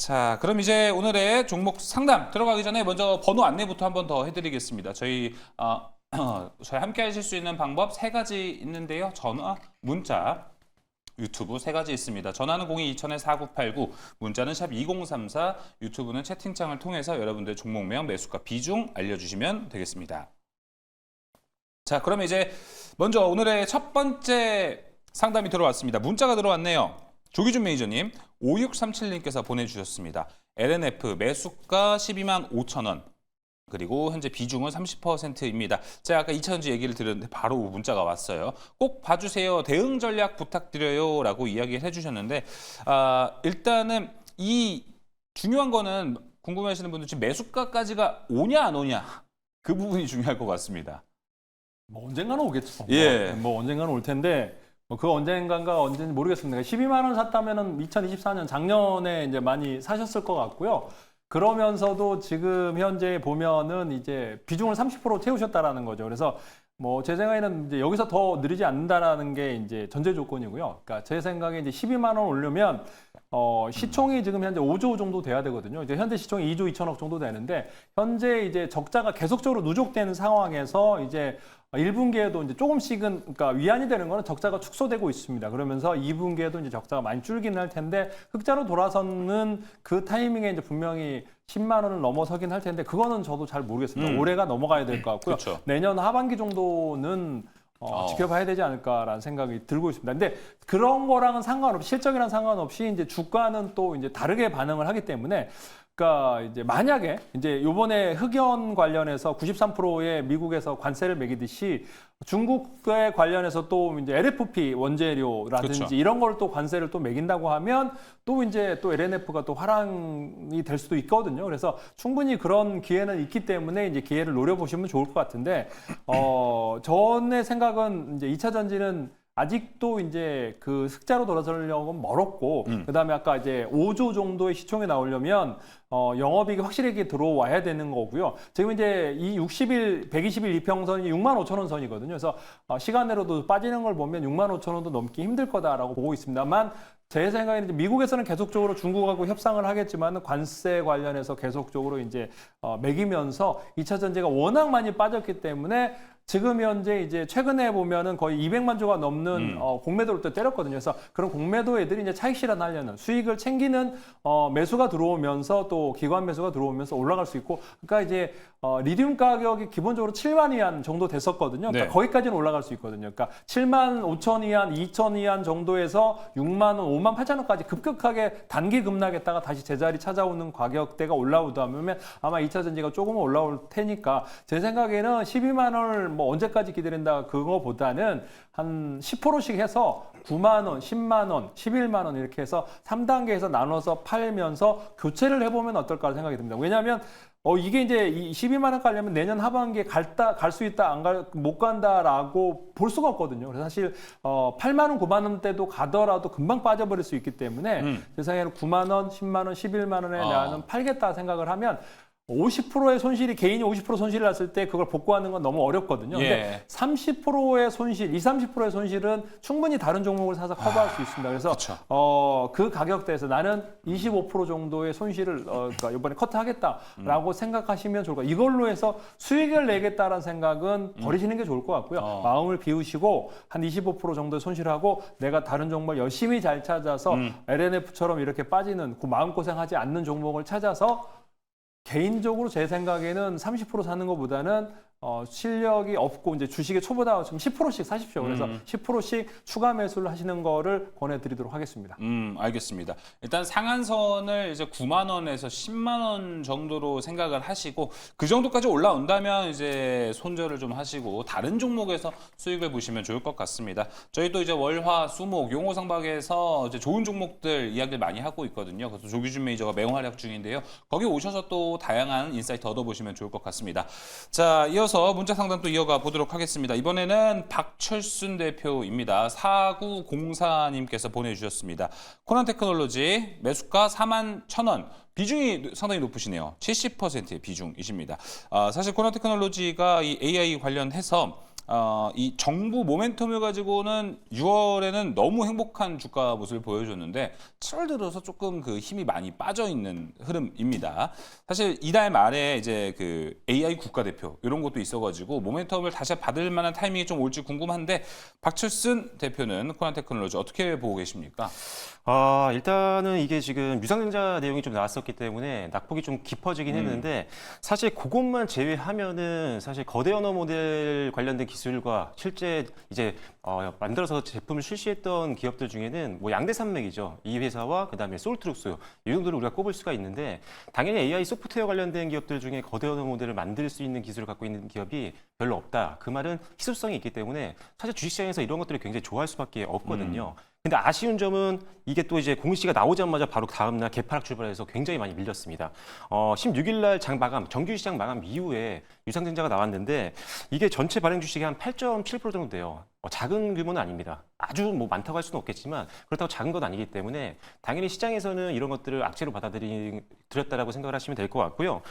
자, 그럼 이제 오늘의 종목 상담 들어가기 전에 먼저 번호 안내부터 한 번 더 해드리겠습니다. 저희 함께 하실 수 있는 방법 세 가지 있는데요. 전화, 문자, 유튜브 세 가지 있습니다. 전화는 02-2000-4989, 문자는 샵 2034, 유튜브는 채팅창을 통해서 여러분들 종목명, 매수가, 비중 알려주시면 되겠습니다. 자, 그럼 이제 먼저 오늘의 첫 번째 상담이 들어왔습니다. 문자가 들어왔네요. 조기준 매니저님, 5637님께서 보내주셨습니다. LNF 매수가 12만 5천 원, 그리고 현재 비중은 30%입니다. 제가 아까 2차전지 얘기를 드렸는데 바로 문자가 왔어요. 꼭 봐주세요. 대응 전략 부탁드려요. 라고 이야기를 해주셨는데 일단은 이 중요한 거는 궁금해하시는 분들 지금 매수가까지가 오냐 안 오냐 그 부분이 중요할 것 같습니다. 뭐 언젠가는 오겠죠. 예. 뭐 언젠가는 올 텐데 그 언젠가가 언제인지 모르겠습니다. 12만 원 샀다면은 2024년 작년에 이제 많이 사셨을 것 같고요. 그러면서도 지금 현재 보면은 이제 비중을 30% 채우셨다라는 거죠. 그래서 뭐 제 생각에는 이제 여기서 더 느리지 않는다라는 게 이제 전제 조건이고요. 그러니까 제 생각에 이제 12만 원 오르면 시총이 지금 현재 5조 정도 돼야 되거든요. 이제 현재 시총이 2조 2천억 정도 되는데 현재 이제 적자가 계속적으로 누적되는 상황에서 이제 1분기에도 이제 조금씩은 그러니까 위안이 되는 거는 적자가 축소되고 있습니다. 그러면서 2분기에도 이제 적자가 많이 줄긴 할 텐데 흑자로 돌아서는 그 타이밍에 이제 분명히 10만 원을 넘어서긴 할 텐데 그거는 저도 잘 모르겠습니다. 올해가 넘어가야 될 것 같고요. 그렇죠. 내년 하반기 정도는 지켜봐야 되지 않을까라는 생각이 들고 있습니다. 근데 그런 거랑은 상관없이 실적이랑 상관없이 이제 주가는 또 이제 다르게 반응을 하기 때문에 그러니까 이제 만약에 이제 요번에 흑연 관련해서 93%의 미국에서 관세를 매기듯이 중국에 관련해서 또 이제 LFP 원재료라든지 그렇죠. 이런 걸 또 관세를 또 매긴다고 하면 또 이제 또 LNF가 또 화랑이 될 수도 있거든요. 그래서 충분히 그런 기회는 있기 때문에 이제 기회를 노려보시면 좋을 것 같은데 전의 생각은 이제 2차 전지는 아직도 이제 그 흑자로 돌아서려면 멀었고 그다음에 아까 이제 5조 정도의 시총이 나오려면 영업이익이 확실하게 들어와야 되는 거고요. 지금 이제 이 120일 이평선이 6만 5천 원 선이거든요. 그래서 시간 내로도 빠지는 걸 보면 6만 5천 원도 넘기 힘들 거다라고 보고 있습니다만 제 생각에는 이제 미국에서는 계속적으로 중국하고 협상을 하겠지만 관세 관련해서 계속적으로 이제 매기면서 2차 전지가 워낙 많이 빠졌기 때문에 지금 현재 이제 최근에 보면은 거의 200만 조가 넘는 공매도를 또 때렸거든요. 그래서 그런 공매도 애들이 이제 차익 실현하려는 수익을 챙기는 매수가 들어오면서 또 기관 매수가 들어오면서 올라갈 수 있고, 그러니까 이제 리튬 가격이 기본적으로 7만 위안 정도 됐었거든요. 그러니까 네. 거기까지는 올라갈 수 있거든요. 그러니까 7만 5천 위안, 2천 위안 정도에서 6만 원, 5만 8천 원까지 급격하게 단기 급락했다가 다시 제자리 찾아오는 가격대가 올라오다 보면 아마 2차 전지가 조금은 올라올 테니까 제 생각에는 12만 원을 뭐 언제까지 기다린다 그거보다는 한 10%씩 해서 9만 원, 10만 원, 11만 원 이렇게 해서 3단계에서 나눠서 팔면서 교체를 해보면 어떨까 생각이 듭니다. 왜냐하면 이게 이제 이 12만 원 가려면 내년 하반기에 갈 수 있다, 못 간다라고 볼 수가 없거든요. 그래서 사실 8만 원, 9만 원대도 가더라도 금방 빠져버릴 수 있기 때문에 제 생각에는 9만 원, 10만 원, 11만 원에 나는 팔겠다 생각을 하면 50%의 손실이 개인이 50% 손실을 났을 때 그걸 복구하는 건 너무 어렵거든요. 근데 30%의 손실, 30%의 손실은 충분히 다른 종목을 사서 커버할 수 있습니다. 그래서 그 가격대에서 나는 25% 정도의 손실을 그러니까 이번에 커트하겠다라고 생각하시면 좋을 것 같아요. 이걸로 해서 수익을 내겠다라는 생각은 버리시는 게 좋을 것 같고요. 마음을 비우시고 한 25% 정도의 손실하고 내가 다른 종목을 열심히 잘 찾아서 LNF처럼 이렇게 빠지는 그 마음고생하지 않는 종목을 찾아서 개인적으로 제 생각에는 30% 사는 것보다는 실력이 없고 이제 주식의 초보다 좀 10%씩 사십시오. 그래서 10%씩 추가 매수를 하시는 거를 권해드리도록 하겠습니다. 알겠습니다. 일단 상한선을 이제 9만 원에서 10만 원 정도로 생각을 하시고 그 정도까지 올라온다면 이제 손절을 좀 하시고 다른 종목에서 수익을 보시면 좋을 것 같습니다. 저희도 이제 월화 수목 용호상박에서 이제 좋은 종목들 이야기를 많이 하고 있거든요. 그래서 조기준 매니저가 맹활약 중인데요. 거기 오셔서 또 다양한 인사이트 얻어보시면 좋을 것 같습니다. 자, 이어서 문자 상담 또 이어가 보도록 하겠습니다. 이번에는 박철순 대표입니다. 4904님께서 보내주셨습니다. 코난테크놀로지 매수가 4만 1,000원. 비중이 상당히 높으시네요. 70%의 비중이십니다. 사실 코난테크놀로지가 이 AI 관련해서 이 정부 모멘텀을 가지고는 6월에는 너무 행복한 주가 모습을 보여줬는데 7월 들어서 조금 그 힘이 많이 빠져 있는 흐름입니다. 사실 이달 말에 이제 그 AI 국가대표 이런 것도 있어가지고 모멘텀을 다시 받을 만한 타이밍이 좀 올지 궁금한데 박철순 대표는 코난테크놀로지 어떻게 보고 계십니까? 일단은 이게 지금 유상증자 내용이 좀 나왔었기 때문에 낙폭이 좀 깊어지긴 했는데 사실 그것만 제외하면은 사실 거대 언어 모델 관련된 기술과 실제 이제 만들어서 제품을 출시했던 기업들 중에는 뭐 양대 산맥이죠. 이 회사와 그다음에 솔트룩스 이 정도를 우리가 꼽을 수가 있는데 당연히 AI 소프트웨어 관련된 기업들 중에 거대 언어 모델을 만들 수 있는 기술을 갖고 있는 기업이 별로 없다. 그 말은 희소성이 있기 때문에 사실 주식시장에서 이런 것들을 굉장히 좋아할 수밖에 없거든요. 근데 아쉬운 점은 이게 또 이제 공시가 나오자마자 바로 다음날 개파락 출발해서 굉장히 많이 밀렸습니다. 16일 날 장 마감, 정규 시장 마감 이후에 유상증자가 나왔는데 이게 전체 발행 주식의 한 8.7% 정도 돼요. 작은 규모는 아닙니다. 아주 뭐 많다고 할 수는 없겠지만 그렇다고 작은 건 아니기 때문에 당연히 시장에서는 이런 것들을 악재로 받아들였다라고 생각을 하시면 될 것 같고요.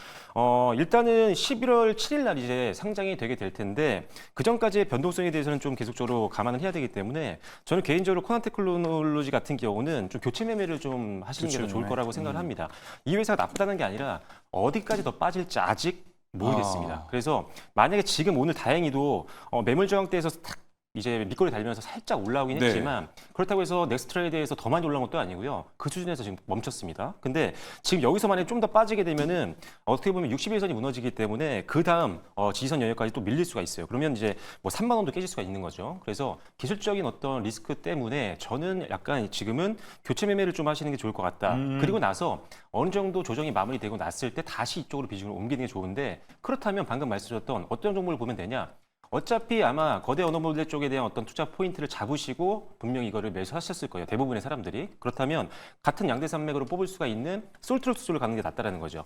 일단은 11월 7일 날 이제 상장이 되게 될 텐데 그 전까지의 변동성에 대해서는 좀 계속적으로 감안을 해야 되기 때문에 저는 개인적으로 코난테크놀로지 같은 경우는 좀 교체 매매를 좀 하시는 게 더 좋을 거라고 생각을 합니다. 이 회사가 나쁘다는 게 아니라 어디까지 더 빠질지 아직 모르겠습니다. 그래서 만약에 지금 오늘 다행히도 매물 저항대에서 탁 이제 밑거리 달리면서 살짝 올라오긴 네. 했지만 그렇다고 해서 넥스트레이드에서 더 많이 올라온 것도 아니고요. 그 수준에서 지금 멈췄습니다. 근데 지금 여기서 만약에 좀 더 빠지게 되면은 어떻게 보면 61선이 무너지기 때문에 그 다음 지지선 영역까지 또 밀릴 수가 있어요. 그러면 이제 뭐 3만 원도 깨질 수가 있는 거죠. 그래서 기술적인 어떤 리스크 때문에 저는 약간 지금은 교체 매매를 좀 하시는 게 좋을 것 같다. 그리고 나서 어느 정도 조정이 마무리되고 났을 때 다시 이쪽으로 비중을 옮기는 게 좋은데 그렇다면 방금 말씀드렸던 어떤 종목을 보면 되냐? 어차피 아마 거대 언어 모델 쪽에 대한 어떤 투자 포인트를 잡으시고 분명히 이거를 매수하셨을 거예요. 대부분의 사람들이. 그렇다면 같은 양대 산맥으로 뽑을 수가 있는 솔트룩스를 가는 게 낫다라는 거죠.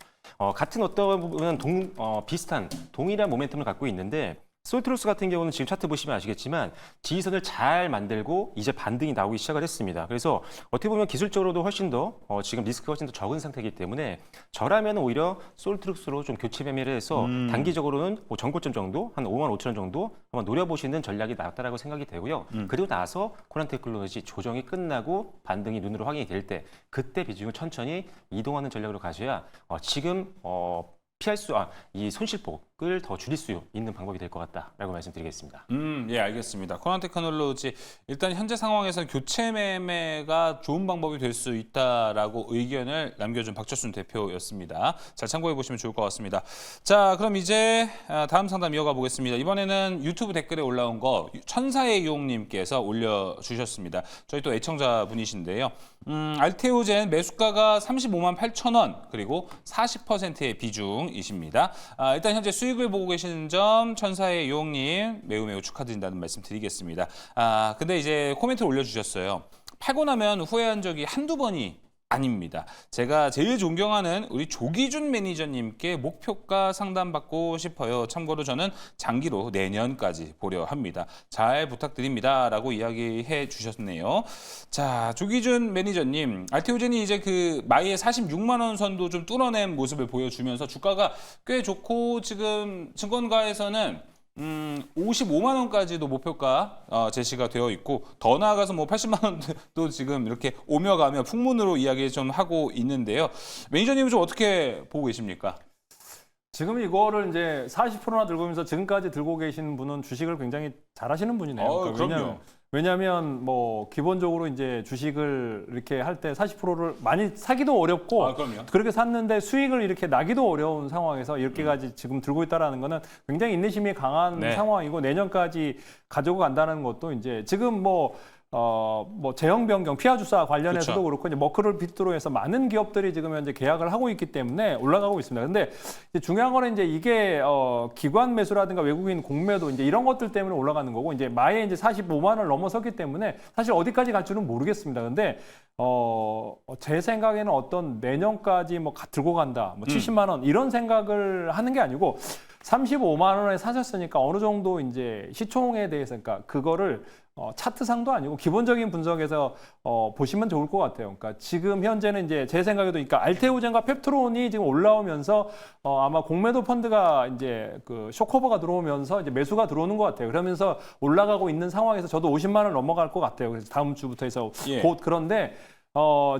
같은 어떤 부분은 비슷한 동일한 모멘텀을 갖고 있는데 솔트룩스 같은 경우는 지금 차트 보시면 아시겠지만 지지선을 잘 만들고 이제 반등이 나오기 시작을 했습니다. 그래서 어떻게 보면 기술적으로도 훨씬 더 지금 리스크가 훨씬 더 적은 상태이기 때문에 저라면 오히려 솔트룩스로 좀 교체 매매를 해서 단기적으로는 뭐 전고점 정도 한 5만 5천 원 정도 한번 노려보시는 전략이 낫다라고 생각이 되고요. 그리고 나서 코난테크놀로지 조정이 끝나고 반등이 눈으로 확인이 될 때 그때 비중을 천천히 이동하는 전략으로 가셔야 지금 이 손실폭을 더 줄일 수 있는 방법이 될 것 같다라고 말씀드리겠습니다. 예, 알겠습니다. 코난테크놀로지 일단 현재 상황에서는 교체 매매가 좋은 방법이 될 수 있다라고 의견을 남겨준 박철순 대표였습니다. 잘 참고해 보시면 좋을 것 같습니다. 자, 그럼 이제 다음 상담 이어가 보겠습니다. 이번에는 유튜브 댓글에 올라온 거 천사의 용님께서 올려주셨습니다. 저희 또 애청자 분이신데요. 알테오젠 매수가가 35만 8천 원 그리고 40%의 비중이십니다. 일단 현재 수익을 보고 계시는 점 천사의 유홍님 매우 축하드린다는 말씀 드리겠습니다. 근데 이제 코멘트를 올려주셨어요. 팔고 나면 후회한 적이 한두 번이 아닙니다. 제가 제일 존경하는 우리 조기준 매니저님께 목표가 상담받고 싶어요. 참고로 저는 장기로 내년까지 보려 합니다. 잘 부탁드립니다. 라고 이야기해 주셨네요. 자, 조기준 매니저님, 알테오젠이 이제 그 마이의 46만 원 선도 좀 뚫어낸 모습을 보여주면서 주가가 꽤 좋고 지금 증권가에서는 55만 원까지도 목표가 제시가 되어 있고 더 나아가서 뭐 80만 원도 지금 이렇게 오며 가며 풍문으로 이야기 좀 하고 있는데요. 매니저님은 좀 어떻게 보고 계십니까? 지금 이거를 이제 40%나 들고 오면서 지금까지 들고 계신 분은 주식을 굉장히 잘하시는 분이네요. 그럼요. 왜냐하면 뭐 기본적으로 이제 주식을 이렇게 할 때 40%를 많이 사기도 어렵고 그럼요. 그렇게 샀는데 수익을 이렇게 나기도 어려운 상황에서 이렇게까지 지금 들고 있다라는 거는 굉장히 인내심이 강한 네. 상황이고 내년까지 가지고 간다는 것도 이제 지금 뭐 제형 변경, 피하 주사 관련해서도 그렇죠. 그렇고 이제 머크를 빗대로 해서 많은 기업들이 지금 현재 계약을 하고 있기 때문에 올라가고 있습니다. 근데 이제 중요한 거는 이제 이게 기관 매수라든가 외국인 공매도 이제 이런 것들 때문에 올라가는 거고 이제 마에 이제 45만 원을 넘어섰기 때문에 사실 어디까지 갈 줄은 모르겠습니다. 근데 제 생각에는 어떤 내년까지 뭐 들고 간다, 뭐 70만 원 이런 생각을 하는 게 아니고 35만 원에 사셨으니까 어느 정도 이제 시총에 대해서 그러니까 그거를 차트상도 아니고 기본적인 분석에서 보시면 좋을 것 같아요. 그러니까 지금 현재는 이제 제 생각에도 그러니까 알테오젠과 펩트론이 지금 올라오면서 아마 공매도 펀드가 이제 그 쇼커버가 들어오면서 이제 매수가 들어오는 것 같아요. 그러면서 올라가고 있는 상황에서 저도 50만 원 넘어갈 것 같아요. 그래서 다음 주부터 해서 예. 곧 그런데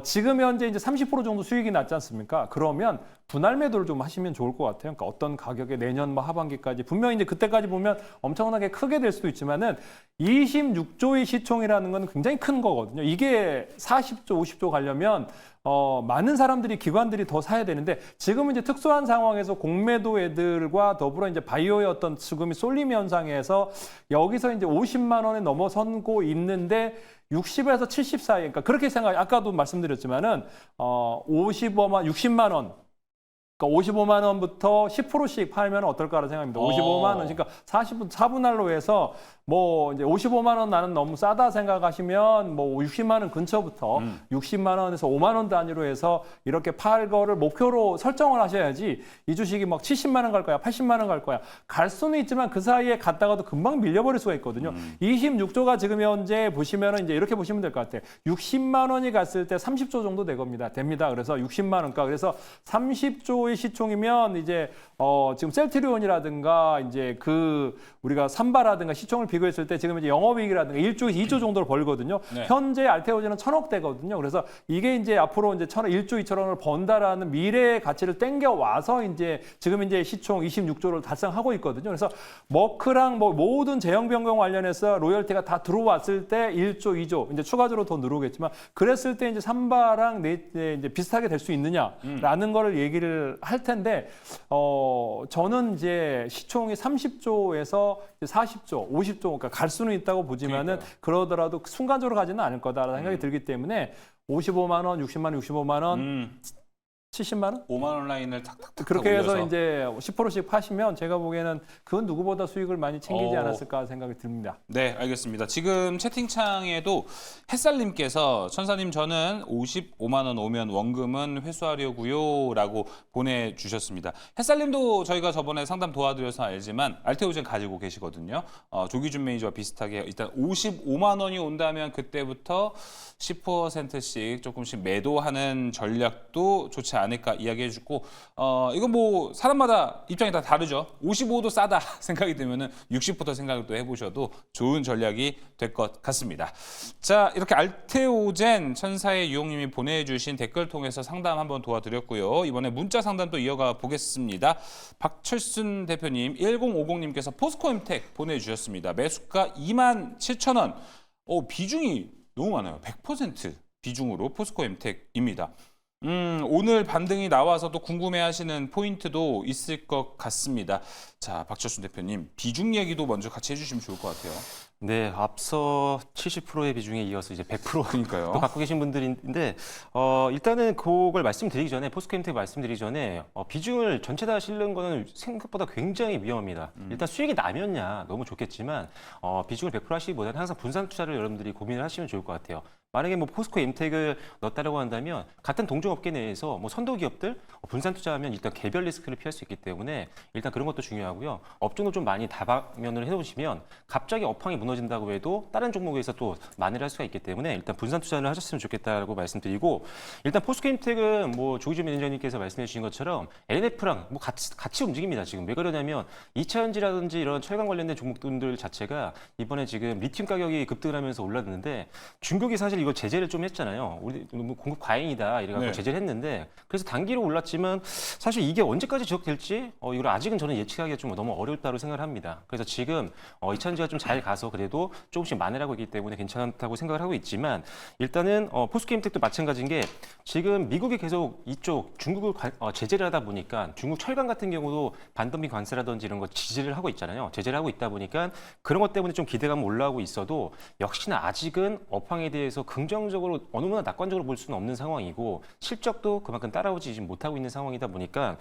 지금 현재 이제 30% 정도 수익이 났지 않습니까? 그러면 분할 매도를 좀 하시면 좋을 것 같아요. 그러니까 어떤 가격에 내년 뭐 하반기까지 분명히 이제 그때까지 보면 엄청나게 크게 될 수도 있지만은 26조의 시총이라는 건 굉장히 큰 거거든요. 이게 40조, 50조 가려면 많은 사람들이 기관들이 더 사야 되는데 지금은 이제 특수한 상황에서 공매도 애들과 더불어 이제 바이오의 어떤 지금이 쏠림 현상에서 여기서 이제 50만 원에 넘어선고 있는데 60에서 70 사이, 그러니까 그렇게 생각, 아까도 말씀드렸지만은 60만 원. 그러니까 55만 원부터 10%씩 팔면 어떨까라는 생각입니다. 55만 원, 그러니까 4분할로 해서 뭐 이제 55만 원 나는 너무 싸다 생각하시면 뭐 60만 원 근처부터 60만 원에서 5만 원 단위로 해서 이렇게 팔 거를 목표로 설정을 하셔야지 이 주식이 막 70만 원 갈 거야, 80만 원 갈 거야. 갈 수는 있지만 그 사이에 갔다가도 금방 밀려버릴 수가 있거든요. 26조가 지금 현재 보시면은 이제 이렇게 보시면 될 것 같아요. 60만 원이 갔을 때 30조 정도 됩니다. 그래서 60만 원가. 그래서 30조의 시총이면 이제 지금 셀트리온이라든가 이제 그 우리가 삼바라든가 시총을 비교했을 때 지금 이제 영업이익이라든가 1조, 2조 정도를 벌거든요. 네. 현재 알테오젠은 1,000억대거든요. 그래서 이게 이제 앞으로 이제 1조, 2천억을 번다라는 미래의 가치를 땡겨 와서 이제 지금 이제 시총 26조를 달성하고 있거든요. 그래서 머크랑 뭐 모든 제형 변경 관련해서 로열티가 다 들어왔을 때 1조, 2조 이제 추가적으로 더 늘어오겠지만 그랬을 때 이제 삼바랑 이제 비슷하게 될 수 있느냐라는 거를 얘기를 할 텐데 저는 이제 시총이 30조에서 40조, 50조 그러니까 갈 수는 있다고 보지만은 그러니까요. 그러더라도 순간적으로 가지는 않을 거다라는 생각이 들기 때문에 55만 원, 60만 원, 65만 원, 70만 원? 5만 원 라인을 탁탁탁 그렇게 해서 올려서. 이제 10%씩 파시면 제가 보기에는 그건 누구보다 수익을 많이 챙기지 않았을까 생각이 듭니다. 네, 알겠습니다. 지금 채팅창에도 햇살님께서 천사님 저는 55만 원 오면 원금은 회수하려고요 라고 보내주셨습니다. 햇살님도 저희가 저번에 상담 도와드려서 알지만 알테오젠 가지고 계시거든요. 조기준 매니저와 비슷하게 일단 55만 원이 온다면 그때부터 10%씩 조금씩 매도하는 전략도 좋지 않을까 이야기해주고 이건 뭐 사람마다 입장이 다 다르죠. 55도 싸다 생각이 들면은 60부터 생각을 또 해보셔도 좋은 전략이 될 것 같습니다. 자, 이렇게 알테오젠 천사의 유용님이 보내주신 댓글 통해서 상담 한번 도와드렸고요. 이번에 문자 상담 또 이어가 보겠습니다. 박철순 대표님, 1050님께서 포스코엠텍 보내주셨습니다. 매수가 27,000원. 비중이 너무 많아요. 100% 비중으로 포스코엠텍입니다. 오늘 반등이 나와서도 궁금해하시는 포인트도 있을 것 같습니다. 자, 박철순 대표님 비중 얘기도 먼저 같이 해주시면 좋을 것 같아요. 네, 앞서 70%의 비중에 이어서 이제 100% 그러니까요. 또 갖고 계신 분들인데 일단은 그걸 말씀드리기 전에 포스코엠텍 말씀드리기 전에 비중을 전체 다 실는 거는 생각보다 굉장히 위험합니다. 일단 수익이 나면야 너무 좋겠지만 비중을 100% 하시기보다는 항상 분산 투자를 여러분들이 고민을 하시면 좋을 것 같아요. 만약에 뭐 포스코엠텍을 넣었다라고 한다면 같은 동종업계 내에서 뭐 선도 기업들 분산 투자하면 일단 개별 리스크를 피할 수 있기 때문에 일단 그런 것도 중요하고요. 업종을 좀 많이 다방면을 해놓으시면 갑자기 업황이 무너진다고 해도 다른 종목에서 또 만회를 할 수가 있기 때문에 일단 분산 투자를 하셨으면 좋겠다라고 말씀드리고 일단 포스코엠텍은 뭐 조기준 매니저님께서 말씀해 주신 것처럼 LNF랑 뭐 같이 움직입니다. 지금 왜 그러냐면 2차전지라든지 이런 철강 관련된 종목들 자체가 이번에 지금 리튬 가격이 급등을 하면서 올랐는데 중국이 사실 이거 제재를 좀 했잖아요. 우리 공급 과잉이다 이래갖고 네. 제재를 했는데 그래서 단기로 올랐지만 사실 이게 언제까지 지속될지 이걸 아직은 저는 예측하기가 좀 너무 어렵다고 생각을 합니다. 그래서 지금 2차전지가 좀 잘 가서 그래도 조금씩 만회를 하고 있기 때문에 괜찮다고 생각을 하고 있지만 일단은 포스코엠텍도 마찬가지인 게 지금 미국이 계속 이쪽 중국을 제재를 하다 보니까 중국 철강 같은 경우도 반덤핑 관세라든지 이런 거 지지를 하고 있잖아요. 제재를 하고 있다 보니까 그런 것 때문에 좀 기대감 올라오고 있어도 역시나 아직은 업황에 대해서 긍정적으로 어느 나 낙관적으로 볼 수는 없는 상황이고 실적도 그만큼 따라오지 지금 못하고 있는 상황이다 보니까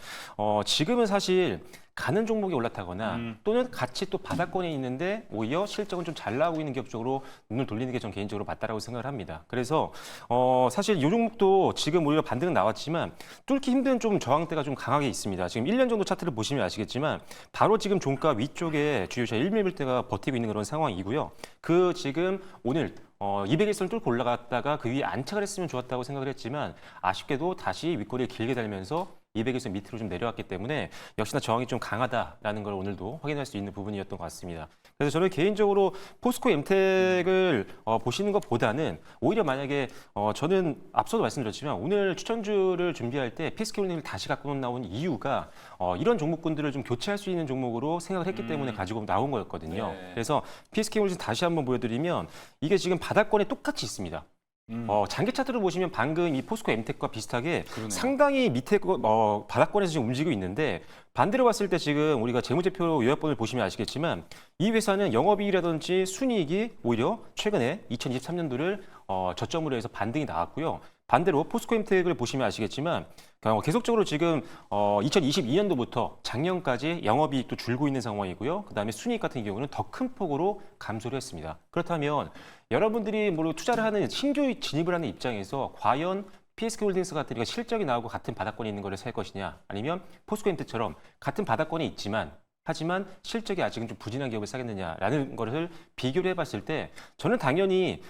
지금은 사실 가는 종목이 올라타거나 또는 같이 또 바닥권에 있는데 오히려 실적은 좀 잘 나오고 있는 기업 쪽으로 눈을 돌리는 게 전 개인적으로 맞다라고 생각을 합니다. 그래서 사실 이 종목도 지금 오히려 반등은 나왔지만 뚫기 힘든 좀 저항대가 좀 강하게 있습니다. 지금 1년 정도 차트를 보시면 아시겠지만 바로 지금 종가 위쪽에 주요차 1밀대가 버티고 있는 그런 상황이고요. 그 지금 오늘 200일선을 뚫고 올라갔다가 그 위에 안착을 했으면 좋았다고 생각을 했지만 아쉽게도 다시 윗꼬리를 길게 달면서 200에서 밑으로 좀 내려왔기 때문에 역시나 저항이 좀 강하다라는 걸 오늘도 확인할 수 있는 부분이었던 것 같습니다. 그래서 저는 개인적으로 포스코 엠텍을 보시는 것보다는 오히려 만약에 저는 앞서도 말씀드렸지만 오늘 추천주를 준비할 때 PSK홀딩을 다시 갖고 나온 이유가 이런 종목군들을 좀 교체할 수 있는 종목으로 생각을 했기 때문에 가지고 나온 거였거든요. 네. 그래서 PSK홀딩 다시 한번 보여드리면 이게 지금 바닥권에 똑같이 있습니다. 장기 차트를 보시면 방금 이 포스코 엠텍과 비슷하게 그러네요. 상당히 밑에 바닥권에서 지금 움직이고 있는데 반대로 봤을 때 지금 우리가 재무제표 요약본을 보시면 아시겠지만 이 회사는 영업이익이라든지 순이익이 오히려 최근에 2023년도를 저점으로 해서 반등이 나왔고요. 반대로 포스코 엠텍을 보시면 아시겠지만 계속적으로 지금 2022년도부터 작년까지 영업이익도 줄고 있는 상황이고요. 그다음에 순이익 같은 경우는 더 큰 폭으로 감소를 했습니다. 그렇다면 여러분들이 뭐 투자를 하는 신규 진입을 하는 입장에서 과연 PSK홀딩스 같은 실적이 나오고 같은 바닥권에 있는 거를 살 것이냐 아니면 포스코엠텍처럼 같은 바닥권에 있지만 하지만 실적이 아직은 좀 부진한 기업을 사겠느냐라는 것을 비교를 해봤을 때 저는 당연히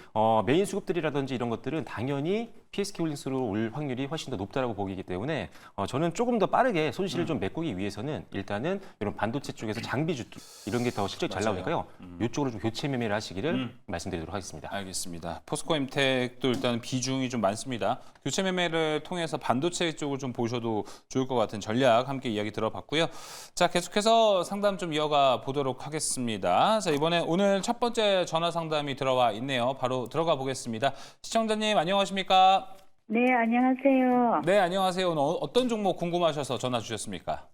메인 수급들이라든지 이런 것들은 당연히 PSK홀딩스로 올 확률이 훨씬 더 높다라고 보기 때문에 저는 조금 더 빠르게 손실을 좀 메꾸기 위해서는 일단은 이런 반도체 쪽에서 장비주 이런 게 더 실적이 잘 맞아요. 나오니까요. 이쪽으로 좀 교체 매매를 하시기를 말씀드리도록 하겠습니다. 알겠습니다. 포스코 엠텍도 일단 비중이 좀 많습니다. 교체 매매를 통해서 반도체 쪽을 좀 보셔도 좋을 것 같은 전략 함께 이야기 들어봤고요. 자, 계속해서 상담 좀 이어가 보도록 하겠습니다. 자, 이번에 오늘 첫 번째 전화 상담이 들어와 있네요. 바로 들어가 보겠습니다. 시청자님 안녕하십니까? 네, 안녕하세요. 네, 안녕하세요. 오늘 어떤 종목 궁금하셔서 전화 주셨습니까?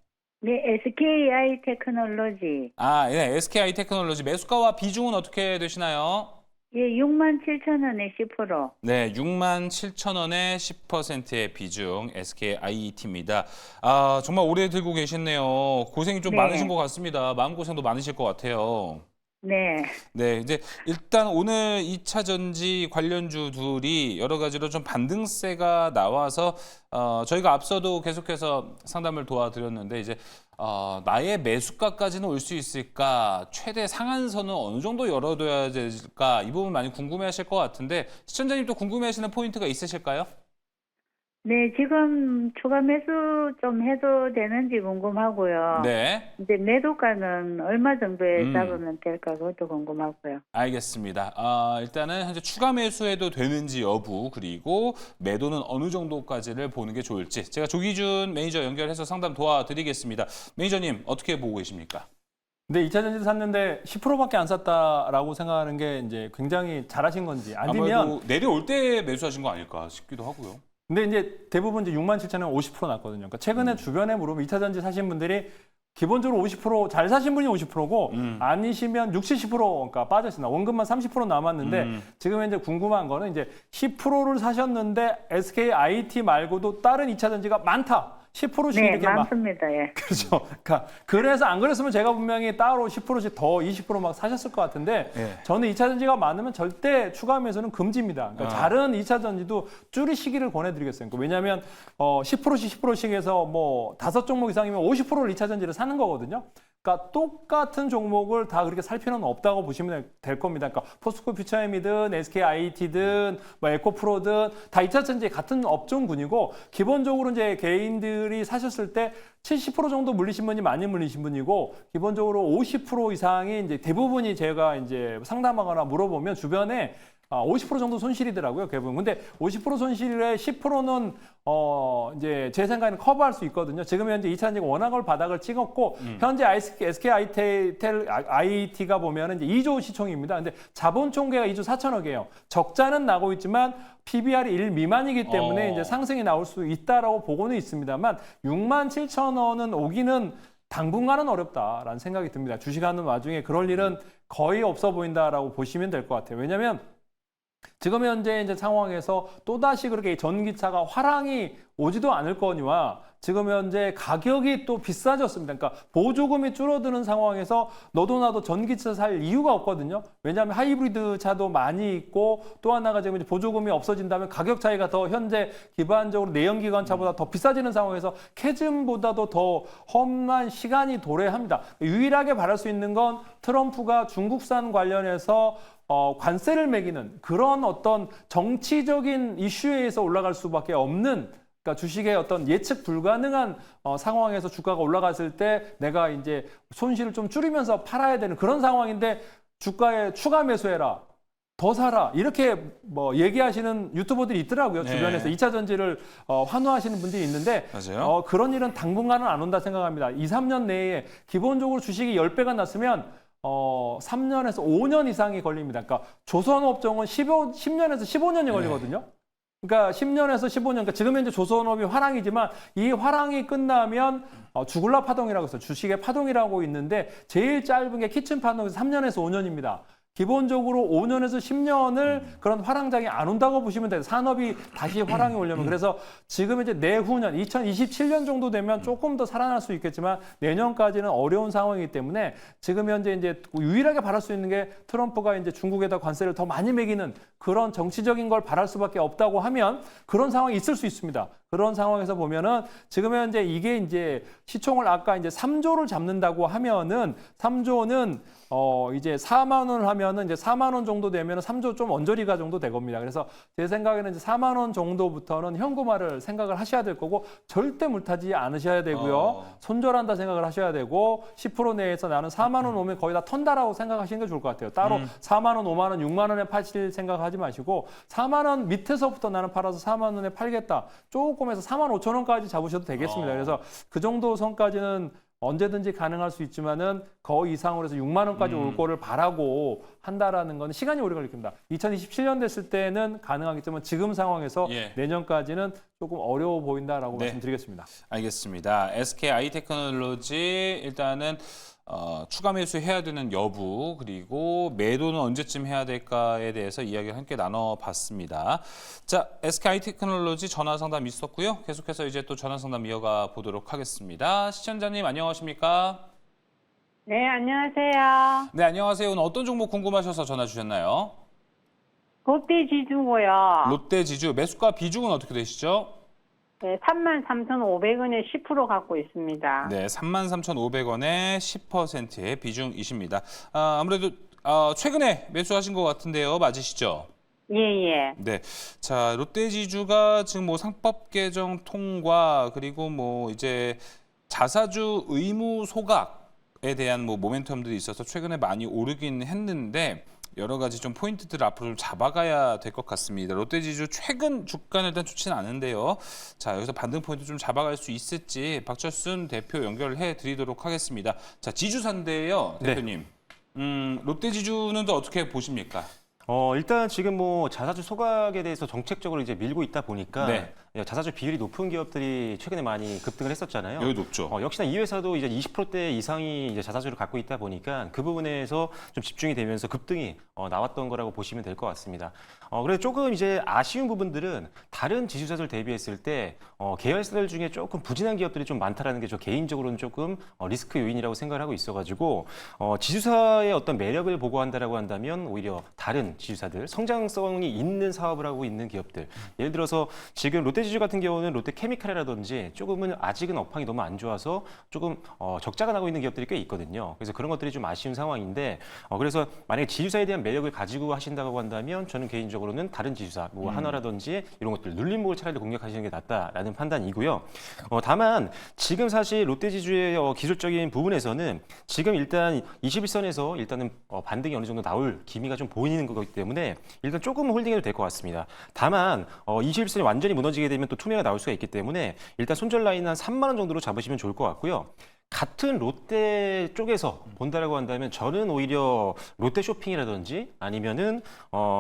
네, SKI 테크놀로지. 아, 네, SKI 테크놀로지 매수가와 비중은 어떻게 되시나요? 예, 67,000원에 10%. 네, 67,000원에 10%의 비중 SKIET입니다. 아, 정말 오래 들고 계셨네요. 고생이 좀 네. 많으신 것 같습니다. 마음고생도 많으실 것 같아요. 네. 네, 이제 일단 오늘 2차 전지 관련주들이 여러 가지로 좀 반등세가 나와서 저희가 앞서도 계속해서 상담을 도와드렸는데 이제 나의 매수가까지는 올 수 있을까? 최대 상한선은 어느 정도 열어둬야 될까? 이 부분 많이 궁금해하실 것 같은데 시청자님도 궁금해하시는 포인트가 있으실까요? 네, 지금 추가 매수 좀 해도 되는지 궁금하고요. 네, 이제 매도가는 얼마 정도에 잡으면 될까 그것도 궁금하고요. 알겠습니다. 일단은 현재 추가 매수해도 되는지 여부 그리고 매도는 어느 정도까지를 보는 게 좋을지 제가 조기준 매니저 연결해서 상담 도와드리겠습니다. 매니저님 어떻게 보고 계십니까? 근데 2차 전지 샀는데 10%밖에 안 샀다라고 생각하는 게 이제 굉장히 잘하신 건지 아니면 아무래도 내려올 때 매수하신 거 아닐까 싶기도 하고요. 근데 이제 대부분 이제 67,000원 50% 났거든요. 그러니까 최근에 주변에 물어보면 2차 전지 사신 분들이 기본적으로 50%잘 사신 분이 50%고 아니시면 60, 70% 그러니까 빠졌습니다. 원금만 30% 남았는데 지금 이제 궁금한 거는 이제 10%를 사셨는데 SKIT 말고도 다른 2차 전지가 많다. 10%씩 네, 이렇게 막 많습니다. 예. 그렇죠. 그러니까 그래서 안 그랬으면 제가 분명히 따로 10%씩 더 20% 막 사셨을 것 같은데 네. 저는 2차 전지가 많으면 절대 추가 매수는 금지입니다. 그러니까 다른 2차 전지도 줄이시기를 권해드리겠어요. 그러니까 왜냐하면 10%씩 10%씩 해서 뭐 5종목 이상이면 50%를 2차 전지를 사는 거거든요. 그러니까 똑같은 종목을 다 그렇게 살 필요는 없다고 보시면 될 겁니다. 그러니까 포스코 퓨처엠이든 SKIT든 뭐 에코프로든 다 2차 전지 같은 업종군이고 기본적으로 이제 개인들이 사셨을 때 70% 정도 물리신 분이 많이 물리신 분이고 기본적으로 50% 이상이 이제 대부분이 제가 이제 상담하거나 물어보면 주변에 50% 정도 손실이더라고요, 대부분. 근데 50% 손실에 10%는 이제 제 생각에는 커버할 수 있거든요. 지금 현재 2차 전지가 워낙을 바닥을 찍었고 현재 SKIT가 보면은 이제 2조 시총입니다. 근데 자본 총계가 2조 4천억이에요. 적자는 나고 있지만 PBR이 1 미만이기 때문에 이제 상승이 나올 수 있다라고 보고는 있습니다만 67,000원은 오기는 당분간은 어렵다라는 생각이 듭니다. 주식하는 와중에 그럴 일은 거의 없어 보인다라고 보시면 될 것 같아요. 왜냐하면 지금 현재 이제 상황에서 또다시 그렇게 전기차가 화랑이 오지도 않을 거니와 지금 현재 가격이 또 비싸졌습니다. 그러니까 보조금이 줄어드는 상황에서 너도 나도 전기차 살 이유가 없거든요. 왜냐하면 하이브리드 차도 많이 있고 또 하나가 지금 이제 보조금이 없어진다면 가격 차이가 더 현재 기반적으로 내연기관차보다 더 비싸지는 상황에서 캐즘보다도 더 험한 시간이 도래합니다. 유일하게 바랄 수 있는 건 트럼프가 중국산 관련해서 관세를 매기는 그런 어떤 정치적인 이슈에 의해서 올라갈 수밖에 없는 그러니까 주식의 어떤 예측 불가능한 상황에서 주가가 올라갔을 때 내가 이제 손실을 좀 줄이면서 팔아야 되는 그런 상황인데 주가에 추가 매수해라. 더 사라. 이렇게 뭐 얘기하시는 유튜버들이 있더라고요. 네. 주변에서 2차 전지를 환호하시는 분들이 있는데 맞아요. 그런 일은 당분간은 안 온다 생각합니다. 2, 3년 내에 기본적으로 주식이 10배가 났으면 3년에서 5년 이상이 걸립니다. 그러니까 조선업종은 10년에서 15년이 걸리거든요. 그러니까 10년에서 15년, 그러니까 지금 현재 조선업이 화랑이지만 이 화랑이 끝나면 주글라 파동이라고 해서 주식의 파동이라고 있는데 제일 짧은 게 키친 파동에서 3년에서 5년입니다. 기본적으로 5년에서 10년을 그런 화랑장이 안 온다고 보시면 돼요. 산업이 다시 화랑이 오려면. 그래서 지금 이제 내후년 2027년 정도 되면 조금 더 살아날 수 있겠지만 내년까지는 어려운 상황이기 때문에 지금 현재 이제 유일하게 바랄 수 있는 게 트럼프가 이제 중국에다 관세를 더 많이 매기는 그런 정치적인 걸 바랄 수밖에 없다고 하면 그런 상황이 있을 수 있습니다. 그런 상황에서 보면은 지금 현재 이게 이제 시총을 아까 이제 3조를 잡는다고 하면은 3조는 이제 4만 원을 하면은 이제 4만 원 정도 되면은 3조 좀 언저리가 정도 될 겁니다. 그래서 제 생각에는 이제 4만 원 정도부터는 현금화를 생각을 하셔야 될 거고 절대 물타지 않으셔야 되고요. 손절한다 생각을 하셔야 되고 10% 내에서 나는 4만 원 오면 거의 다 턴다라고 생각하시는 게 좋을 것 같아요. 따로 4만 원, 5만 원, 6만 원에 파실 생각하지 마시고 4만 원 밑에서부터 나는 팔아서 4만 원에 팔겠다. 조금 해서 4만 5천 원까지 잡으셔도 되겠습니다. 그래서 그 정도 선까지는 언제든지 가능할 수 있지만은 거의 이상으로 해서 6만 원까지 올 거를 바라고 한다라는 건 시간이 오래 걸릴 겁니다. 2027년 됐을 때는 가능하겠지만 지금 상황에서 예. 내년까지는 조금 어려워 보인다라고 네. 말씀드리겠습니다. 알겠습니다. SK 아이테크놀로지 일단은 추가 매수해야 되는 여부 그리고 매도는 언제쯤 해야 될까에 대해서 이야기를 함께 나눠봤습니다. 자, SK 아이테크놀로지 전화 상담 있었고요. 계속해서 이제 또 전화 상담 이어가 보도록 하겠습니다. 시청자님 안녕하십니까? 네, 안녕하세요. 네, 안녕하세요. 오늘 어떤 종목 궁금하셔서 전화 주셨나요? 롯데지주고요. 롯데지주 매수가 비중은 어떻게 되시죠? 네, 33,500원에 10% 갖고 있습니다. 네, 33,500원에 10%의 비중이십니다. 아무래도 최근에 매수하신 것 같은데요. 맞으시죠? 예, 예. 네. 자, 롯데지주가 지금 뭐 상법 개정 통과 그리고 뭐 이제 자사주 의무 소각에 대한 뭐 모멘텀들이 있어서 최근에 많이 오르긴 했는데 여러 가지 좀 포인트들을 앞으로 좀 잡아가야 될 것 같습니다. 롯데지주 최근 주가는 일단 좋지는 않은데요. 자, 여기서 반등 포인트 좀 잡아갈 수 있을지 박철순 대표 연결해 드리도록 하겠습니다. 자, 지주사인데요, 대표님. 롯데지주는 또 어떻게 보십니까? 일단 지금 뭐 자사주 소각에 대해서 정책적으로 이제 밀고 있다 보니까 네. 자사주 비율이 높은 기업들이 최근에 많이 급등을 했었잖아요. 여기 높죠. 역시나 이 회사도 이제 20%대 이상이 이제 자사주를 갖고 있다 보니까 그 부분에서 좀 집중이 되면서 급등이 나왔던 거라고 보시면 될 것 같습니다. 그래서 조금 이제 아쉬운 부분들은 다른 지주사들 대비했을 때 계열사들 중에 조금 부진한 기업들이 좀 많다라는 게 저 개인적으로는 조금 리스크 요인이라고 생각을 하고 있어가지고 지주사의 어떤 매력을 보고한다라고 한다면 오히려 다른 지주사들 성장성이 있는 사업을 하고 있는 기업들 예를 들어서 지금 롯데지주 같은 경우는 롯데케미칼이라든지 조금은 아직은 업황이 너무 안 좋아서 조금 적자가 나고 있는 기업들이 꽤 있거든요. 그래서 그런 것들이 좀 아쉬운 상황인데 그래서 만약에 지주사에 대한 매력을 가지고 하신다고 한다면 저는 개인적으로는 다른 지주사 뭐 하나라든지 이런 것들 눌림목을 차라리 공략하시는 게 낫다라는 판단이고요. 다만 지금 사실 롯데지주의 기술적인 부분에서는 지금 일단 21선에서 일단은 반등이 어느 정도 나올 기미가 좀 보이는 거기 때문에 일단 조금 홀딩해도 될 것 같습니다. 다만 21선이 완전히 무너지게 되면 또 투매가 나올 수가 있기 때문에 일단 손절 라인 한 3만 원 정도로 잡으시면 좋을 것 같고요. 같은 롯데 쪽에서 본다라고 한다면 저는 오히려 롯데 쇼핑이라든지 아니면은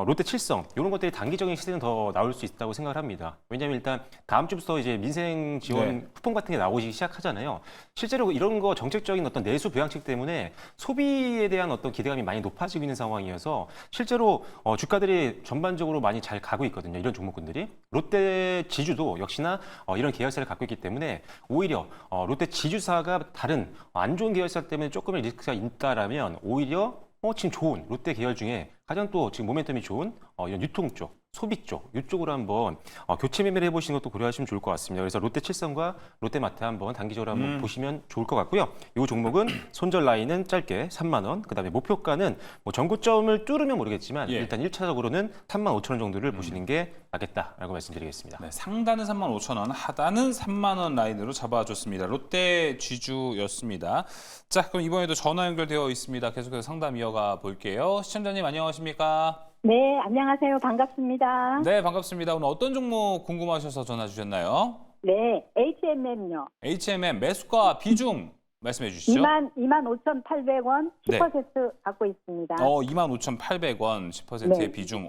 롯데 칠성 이런 것들이 단기적인 시세는 더 나올 수 있다고 생각을 합니다. 왜냐하면 일단 다음 주부터 이제 민생 지원 네. 쿠폰 같은 게 나오기 시작하잖아요. 실제로 이런 거 정책적인 어떤 내수 부양책 때문에 소비에 대한 어떤 기대감이 많이 높아지고 있는 상황이어서 실제로 주가들이 전반적으로 많이 잘 가고 있거든요. 이런 종목군들이 롯데 지주도 역시나 이런 계열사를 갖고 있기 때문에 오히려 롯데 지주사가 다른 안 좋은 계열사 때문에 조금의 리스크가 있다라면 오히려 지금 좋은 롯데 계열 중에 가장 또 지금 모멘텀이 좋은 이런 유통 쪽, 소비 쪽 이쪽으로 한번 교체 매매를 해보시는 것도 고려하시면 좋을 것 같습니다. 그래서 롯데 칠성과 롯데마트 한번 단기적으로 한번 보시면 좋을 것 같고요. 이 종목은 손절 라인은 짧게 3만 원, 그다음에 목표가는 뭐 전고점을 뚫으면 모르겠지만 예. 일단 1차적으로는 3만 5천 원 정도를 보시는 게 낫겠다라고 말씀드리겠습니다. 네, 상단은 35,000원, 하단은 3만 원 라인으로 잡아줬습니다. 롯데 쥐주였습니다. 자, 그럼 이번에도 전화 연결되어 있습니다. 계속해서 상담 이어가 볼게요. 시청자님 안녕하십니까? 네, 안녕하세요. 반갑습니다. 네, 반갑습니다. 오늘 어떤 종목 궁금하셔서 전화 주셨나요? 네, HMM요. HMM 매수가 비중 말씀해 주시죠. 25,800원 10% 갖고 있습니다. 25,800원 10%의 네. 비중.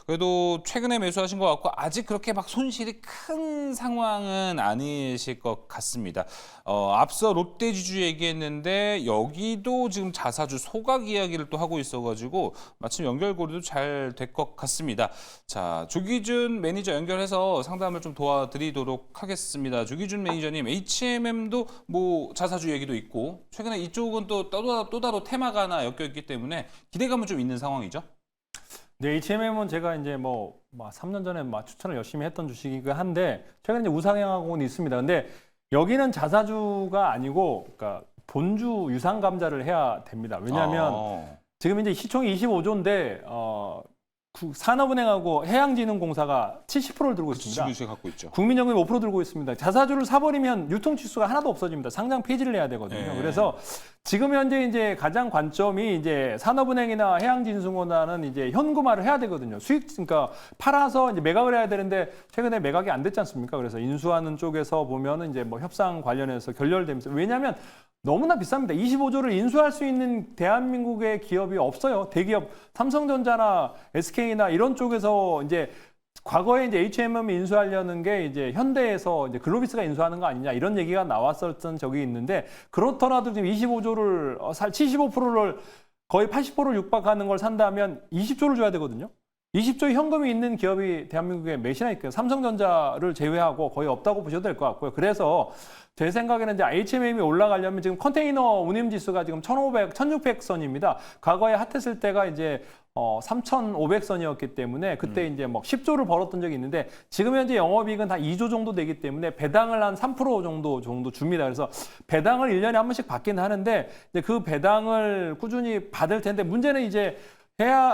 그래도 최근에 매수하신 것 같고 아직 그렇게 막 손실이 큰 상황은 아니실 것 같습니다. 앞서 롯데지주 얘기했는데 여기도 지금 자사주 소각 이야기를 또 하고 있어가지고 마침 연결고리도 잘 될 것 같습니다. 자, 조기준 매니저 연결해서 상담을 좀 도와드리도록 하겠습니다. 조기준 매니저님, HMM도 뭐 자사주 얘기도 있고 최근에 이쪽은 또 따로 테마가 하나 엮여 있기 때문에 기대감은 좀 있는 상황이죠. 네, HMM은 제가 이제 뭐 3년 전에 추천을 열심히 했던 주식이긴 한데 최근에 이제 우상향하고는 있습니다. 근데 여기는 자사주가 아니고 그러니까 본주 유상 감자를 해야 됩니다. 왜냐하면 지금 이제 시총이 25조인데 산업은행하고 해양진흥공사가 70%를 들고 있습니다. 주식 갖고 있죠. 국민연금이 5% 들고 있습니다. 자사주를 사버리면 유통지수가 하나도 없어집니다. 상장 폐지를 해야 되거든요. 네. 그래서 지금 현재 이제 가장 관점이 이제 산업은행이나 해양진흥공사는 이제 현금화를 해야 되거든요. 그러니까 팔아서 이제 매각을 해야 되는데 최근에 매각이 안 됐지 않습니까? 그래서 인수하는 쪽에서 보면은 이제 뭐 협상 관련해서 결렬되면서 왜냐하면 너무나 비쌉니다. 25조를 인수할 수 있는 대한민국의 기업이 없어요. 대기업 삼성전자나 SK나 이런 쪽에서 이제 과거에 이제 HMM을 인수하려는 게 이제 현대에서 이제 글로비스가 인수하는 거 아니냐 이런 얘기가 나왔었던 적이 있는데 그렇더라도 지금 25조를 75%를 거의 80%를 육박하는 걸 산다면 20조를 줘야 되거든요. 20조 현금이 있는 기업이 대한민국에 몇이나 있고요. 삼성전자를 제외하고 거의 없다고 보셔도 될 것 같고요. 그래서 제 생각에는 이제 HMM이 올라가려면 지금 컨테이너 운임 지수가 지금 1,600선입니다. 과거에 핫했을 때가 이제 3,500선이었기 때문에 그때 이제 뭐 10조를 벌었던 적이 있는데 지금 현재 영업이익은 다 2조 정도 되기 때문에 배당을 한 3% 정도 줍니다. 그래서 배당을 1년에 한 번씩 받긴 하는데 이제 그 배당을 꾸준히 받을 텐데 문제는 이제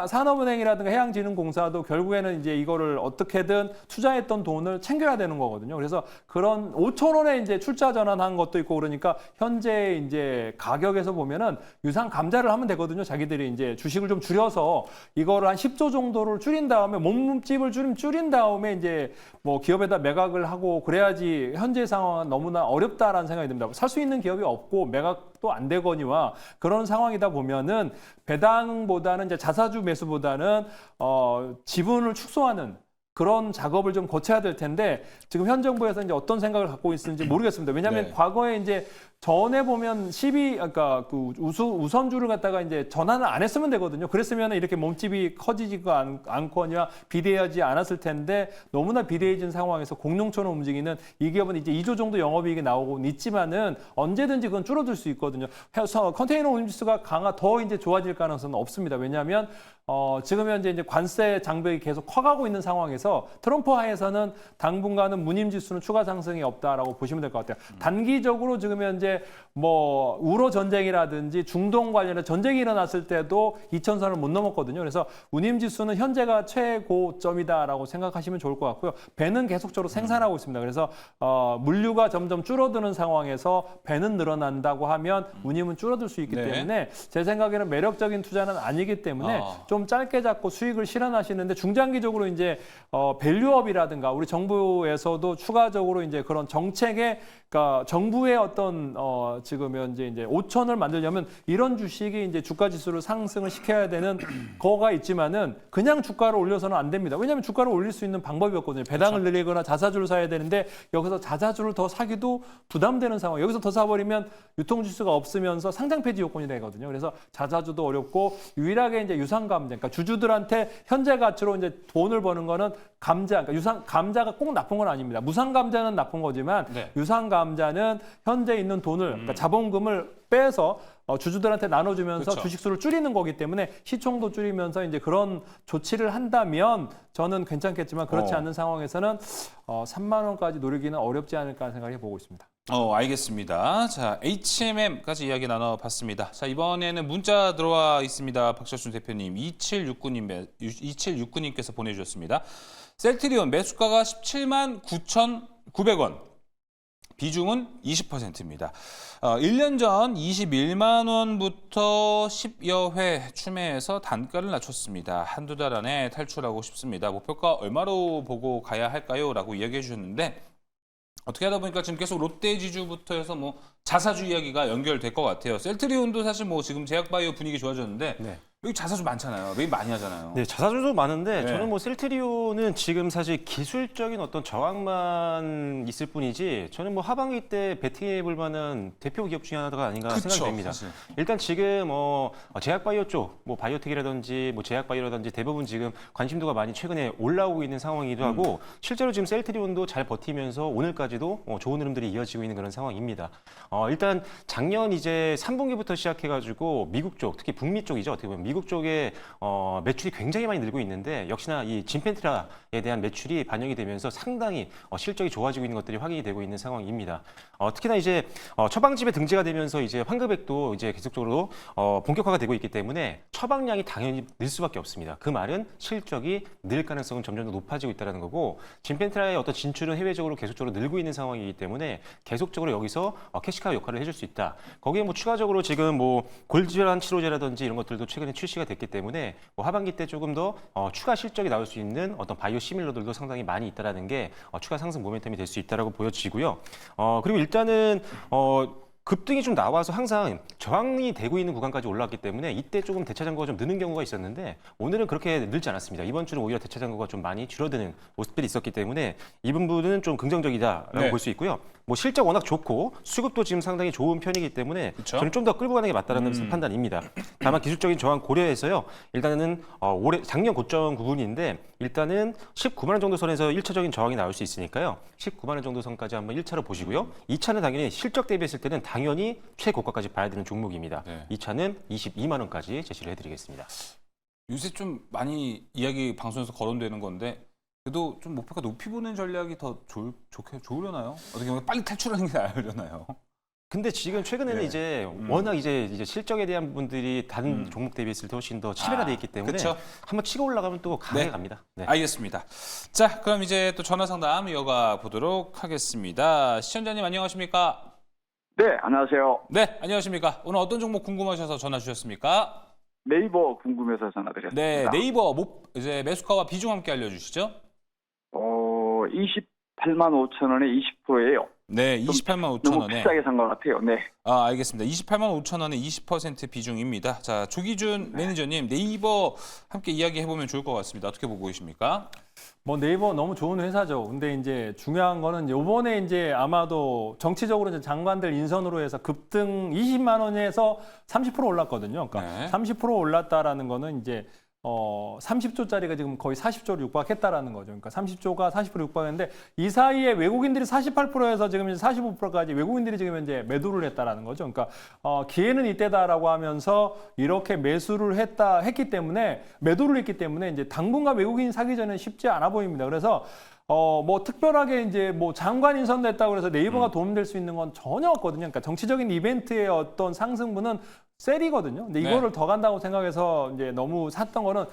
산업은행이라든가 해양진흥공사도 결국에는 이제 이거를 어떻게든 투자했던 돈을 챙겨야 되는 거거든요. 그래서 그런 5천 원에 이제 출자 전환한 것도 있고 그러니까 현재 이제 가격에서 보면은 유상 감자를 하면 되거든요. 자기들이 이제 주식을 좀 줄여서 이거를 한 10조 정도를 줄인 다음에 몸집을 줄인 다음에 이제 뭐 기업에다 매각을 하고 그래야지 현재 상황은 너무나 어렵다라는 생각이 듭니다. 살 수 있는 기업이 없고 매각도 안 되거니와 그런 상황이다 보면은 배당보다는 이제 자사주 매수보다는 지분을 축소하는 그런 작업을 좀 거쳐야 될 텐데 지금 현 정부에서 이제 어떤 생각을 갖고 있는지 모르겠습니다. 왜냐하면 네. 과거에 이제 전에 보면 그러니까 그 우선주를 갖다가 이제 전환을 안 했으면 되거든요. 그랬으면 이렇게 몸집이 커지지가 않거나 비대하지 않았을 텐데 너무나 비대해진 상황에서 공룡처럼 움직이는 이 기업은 이제 2조 정도 영업이익이 나오고 있지만은 언제든지 그건 줄어들 수 있거든요. 컨테이너 운임지수가 더 이제 좋아질 가능성은 없습니다. 왜냐하면 지금 현재 이제 관세 장벽이 계속 커가고 있는 상황에서 트럼프 하에서는 당분간은 무님지수는 추가 상승이 없다라고 보시면 될 것 같아요. 단기적으로 지금 현재 뭐 우로 전쟁이라든지 중동 관련해 전쟁이 일어났을 때도 2,000선을 못 넘었거든요. 그래서 운임지수는 현재가 최고점이다라고 생각하시면 좋을 것 같고요. 배는 계속적으로 생산하고 있습니다. 그래서 물류가 점점 줄어드는 상황에서 배는 늘어난다고 하면 운임은 줄어들 수 있기 네. 때문에 제 생각에는 매력적인 투자는 아니기 때문에 좀 짧게 잡고 수익을 실현하시는데 중장기적으로 이제 밸류업이라든가 우리 정부에서도 추가적으로 이제 그런 정책에 그러니까 정부의 어떤 지금 현재 이제 5천을 만들려면 이런 주식이 이제 주가 지수를 상승을 시켜야 되는 거가 있지만은 그냥 주가를 올려서는 안 됩니다. 왜냐하면 주가를 올릴 수 있는 방법이었거든요. 배당을 늘리거나 자사주를 사야 되는데 여기서 자사주를 더 사기도 부담되는 상황. 여기서 더 사버리면 유통 지수가 없으면서 상장 폐지 요건이 되거든요. 그래서 자사주도 어렵고 유일하게 이제 유상감자, 그러니까 주주들한테 현재 가치로 이제 돈을 버는 거는 감자, 그러니까 감자가 꼭 나쁜 건 아닙니다. 무상감자는 나쁜 거지만 네. 유상감자는 현재 있는 돈을, 그러니까 자본금을 빼서 주주들한테 나눠주면서 그쵸. 주식수를 줄이는 거기 때문에 시총도 줄이면서 이제 그런 조치를 한다면 저는 괜찮겠지만 그렇지 않는 상황에서는 3만 원까지 노리기는 어렵지 않을까 하는 생각을 해보고 있습니다. 알겠습니다. 자, HMM까지 이야기 나눠봤습니다. 자, 이번에는 문자 들어와 있습니다. 박철순 대표님, 2769님께서 보내주셨습니다. 셀트리온 매수가가 17만 9,900원. 비중은 20%입니다. 1년 전 21만 원부터 10여 회 추매해서 단가를 낮췄습니다. 한두 달 안에 탈출하고 싶습니다. 목표가 얼마로 보고 가야 할까요? 라고 이야기해 주셨는데 어떻게 하다 보니까 지금 계속 롯데지주부터 해서 뭐 자사주 이야기가 연결될 것 같아요. 셀트리온도 사실 뭐 지금 제약바이오 분위기 좋아졌는데 네. 여기 자사주 많잖아요. 여기 많이 하잖아요. 네, 자사주도 많은데 네. 저는 뭐 셀트리온은 지금 사실 기술적인 어떤 저항만 있을 뿐이지 저는 뭐 하반기 때 베팅해볼 만한 대표 기업 중에 하나가 아닌가 그쵸, 생각이 됩니다. 사실. 일단 지금 제약바이오 쪽, 뭐 바이오텍이라든지 뭐 제약바이오라든지 대부분 지금 관심도가 많이 최근에 올라오고 있는 상황이기도 하고 실제로 지금 셀트리온도 잘 버티면서 오늘까지도 좋은 흐름들이 이어지고 있는 그런 상황입니다. 일단 작년 이제 3분기부터 시작해가지고 미국 쪽, 특히 북미 쪽이죠. 어떻게 보면 미국 쪽에 매출이 굉장히 많이 늘고 있는데 역시나 이 진펜트라에 대한 매출이 반영이 되면서 상당히 실적이 좋아지고 있는 것들이 확인이 되고 있는 상황입니다. 특히나 이제 처방집에 등재가 되면서 이제 환급액도 이제 계속적으로 본격화가 되고 있기 때문에 처방량이 당연히 늘 수밖에 없습니다. 그 말은 실적이 늘 가능성은 점점 더 높아지고 있다는 거고 진펜트라의 어떤 진출은 해외적으로 계속적으로 늘고 있는 상황이기 때문에 계속적으로 여기서 캐시카우 역할을 해줄 수 있다. 거기에 뭐 추가적으로 지금 뭐 골질환 치료제라든지 이런 것들도 최근에 출시가 됐기 때문에 뭐 하반기 때 조금 더 추가 실적이 나올 수 있는 어떤 바이오 시밀러들도 상당히 많이 있다라는 게 추가 상승 모멘텀이 될 수 있다라고 보여지고요. 그리고 일단은 급등이 좀 나와서 항상 저항이 되고 있는 구간까지 올라왔기 때문에 이때 조금 대차 잔고가 좀 느는 경우가 있었는데 오늘은 그렇게 늘지 않았습니다. 이번 주는 오히려 대차 잔고가 좀 많이 줄어드는 모습들이 있었기 때문에 이 부분은 좀 긍정적이다라고 네. 볼 수 있고요. 뭐 실적 워낙 좋고 수급도 지금 상당히 좋은 편이기 때문에 그쵸? 저는 좀 더 끌고 가는 게 맞다라는 판단입니다. 다만 기술적인 저항 고려해서요. 일단은 올해 작년 고점 구분인데 일단은 19만 원 정도 선에서 1차적인 저항이 나올 수 있으니까요. 19만 원 정도 선까지 한번 1차로 보시고요. 2차는 당연히 실적 대비했을 때는 당연히 최고가까지 봐야 되는 종목입니다. 네. 2차는 22만 원까지 제시를 해드리겠습니다. 요새 좀 많이 이야기 방송에서 거론되는 건데 그래도 좀 목표가 높이 보는 전략이 더 좋으려나요? 어떻게 보면 빨리 탈출하는 게 나으려나요? 근데 지금 최근에는 네. 이제 워낙 이제 실적에 대한 부분들이 다른 종목 대비했을 때 훨씬 더 치매가 돼 있기 때문에 그쵸. 한번 치고 올라가면 또 강하게 네. 갑니다. 네. 알겠습니다. 자, 그럼 이제 또 전화 상담 이어가 보도록 하겠습니다. 시청자님 안녕하십니까? 네, 안녕하세요. 네, 안녕하십니까? 오늘 어떤 종목 궁금하셔서 전화 주셨습니까? 네이버 궁금해서 전화드렸습니다. 네, 네이버 이제 매수가와 비중 함께 알려주시죠. 28만 5천 원에 20%예요. 네, 28만 5천 너무 원에. 비싸게 산 것 같아요. 네. 알겠습니다. 28만 5천 원에 20% 비중입니다. 자, 조기준 매니저님, 네이버 함께 이야기해보면 좋을 것 같습니다. 어떻게 보고 계십니까? 뭐 네이버 너무 좋은 회사죠. 근데 이제 중요한 거는 요번에 이제 아마도 정치적으로 이제 장관들 인선으로 해서 급등 20만 원에서 30% 올랐거든요. 그러니까 네. 30% 올랐다라는 거는 이제 30조짜리가 지금 거의 40조를 육박했다라는 거죠. 그러니까 30조가 40% 육박했는데 이 사이에 외국인들이 48%에서 지금 이제 45%까지 외국인들이 지금 이제 매도를 했다라는 거죠. 그러니까 기회는 이때다라고 하면서 이렇게 매수를 했기 때문에 매도를 했기 때문에 이제 당분간 외국인 사기 전에 쉽지 않아 보입니다. 그래서 뭐 특별하게 이제 뭐 장관 인선됐다고 해서 네이버가 도움될 수 있는 건 전혀 없거든요. 그러니까 정치적인 이벤트의 어떤 상승분은 셀이거든요. 근데 네. 이거를 더 간다고 생각해서 이제 너무 샀던 거는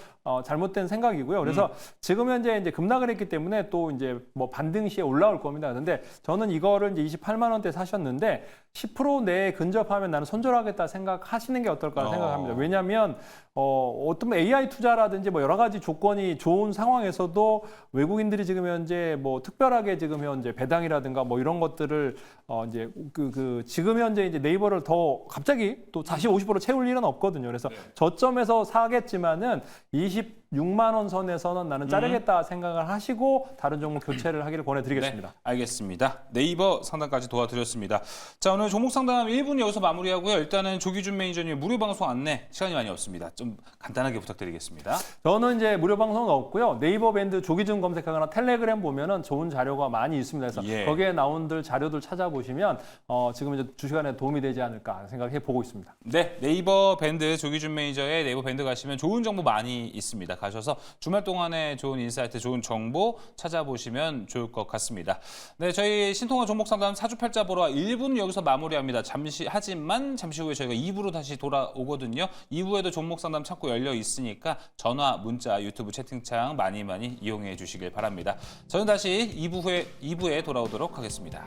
잘못된 생각이고요. 그래서 지금 현재 이제 급락을 했기 때문에 또 이제 뭐 반등 시에 올라올 겁니다. 근데 저는 이거를 이제 28만 원대 사셨는데 10% 내에 근접하면 나는 손절하겠다 생각하시는 게 어떨까 생각합니다. 왜냐하면 어떤 AI 투자라든지 뭐 여러 가지 조건이 좋은 상황에서도 외국인들이 지금 현재 뭐 특별하게 지금 현재 배당이라든가 뭐 이런 것들을 이제 지금 현재 이제 네이버를 더 갑자기 또 다시 50% 채울 일은 없거든요. 그래서 저점에서 사겠지만은 26만 원 선에서는 나는 자르겠다 생각을 하시고 다른 종목 교체를 하기를 권해드리겠습니다. 네, 알겠습니다. 네이버 상담까지 도와드렸습니다. 자, 오늘 종목 상담 1분 여기서 마무리하고요. 일단은 조기준 매니저님 무료 방송 안내 시간이 많이 없습니다. 좀 간단하게 부탁드리겠습니다. 저는 이제 무료 방송은 없고요. 네이버 밴드 조기준 검색하거나 텔레그램 보면은 좋은 자료가 많이 있습니다. 그래서 예. 거기에 나온 자료들 찾아보시면 지금 이제 주시간에 도움이 되지 않을까 생각해 보고 있습니다. 네, 네이버 밴드 조기준 매니저의 네이버 밴드 가시면 좋은 정보 많이 있습니다. 가셔서 주말 동안에 좋은 인사이트, 좋은 정보 찾아보시면 좋을 것 같습니다. 네, 저희 신통화 종목 상담 사주팔자 보러 1분 여기서 마무리합니다. 하지만 잠시 후에 저희가 2부로 다시 돌아오거든요. 2부에도 종목 상담 창구 열려 있으니까 전화, 문자, 유튜브 채팅창 많이 이용해 주시길 바랍니다. 저는 다시 2부에 돌아오도록 하겠습니다.